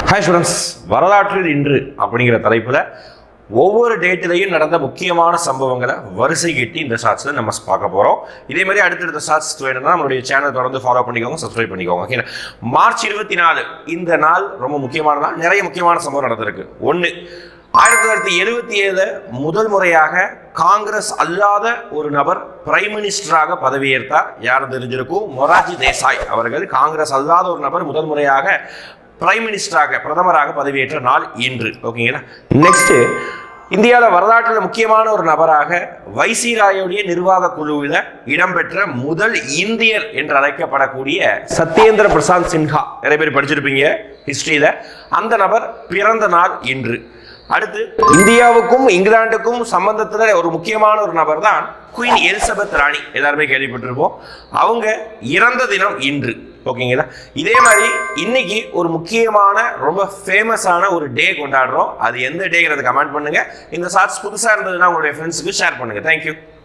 Hi students, வரலாற்றில் இன்று அப்படிங்கிற தலைப்பில் ஒவ்வொரு டேட்டிலையும் நடந்த முக்கியமான சம்பவங்களை வரிசை கட்டி இந்த ஷார்ட்ஸில் நம்ம பார்க்க போகிறோம். இதே மாதிரி அடுத்தடுத்த ஷார்ட்ஸ் வேணும்னா நம்மளுடைய சேனல் தொடர்ந்து ஃபாலோ பண்ணிக்கோங்க, சப்ஸ்கிரைப் பண்ணிக்கோங்க. ஓகே, மார்ச் 24 இந்த நாள் ரொம்ப முக்கியமான நாள். நிறைய முக்கியமான சம்பவம் நடந்திருக்கு. 1, 1977 முதல் முறையாக காங்கிரஸ் அல்லாத ஒரு நபர் பிரைம் மினிஸ்டராக பதவியேற்றார். யார் தெரிஞ்சிருக்கும்? மொரார்ஜி தேசாய் அவர்கள். காங்கிரஸ் அல்லாத ஒரு நபர் முதல் முறையாக பிரைம் மினிஸ்டராக, பிரதமராக பதவியேற்ற நாள் இன்று. ஓகேங்களா? நெக்ஸ்ட், இந்தியாவில் வரலாற்றில் முக்கியமான ஒரு நபராக வைசிராயோடைய நிர்வாக குழுவில் இடம்பெற்ற முதல் இந்தியர் என்று அழைக்கப்படக்கூடிய சத்யேந்திர பிரசாத் சின்ஹா, நிறைய பேர் படிச்சிருப்பீங்க ஹிஸ்டரியில. அந்த நபர் பிறந்த நாள் இன்று. அடுத்து, இந்தியாவுக்கும் இங்கிலாந்துக்கும் சம்பந்தத்துல ஒரு முக்கியமான ஒரு நபர் தான் குயின் எலிசபெத் ராணி. எல்லாருமே கேள்விப்பட்டிருப்போம். அவங்க இறந்த தினம் இன்று. ஓகேங்களா? இதே மாதிரி இன்னைக்கு ஒரு முக்கியமான ரொம்ப ஃபேமஸான ஒரு டே கொண்டாடுறோம். அது எந்த டேங்கிறத கமெண்ட் பண்ணுங்க. இந்த ஷார்ட்ஸ் புதுசாக இருந்ததுன்னா உங்களுடைய ஃப்ரெண்ட்ஸுக்கு ஷேர் பண்ணுங்க. தேங்க்யூ.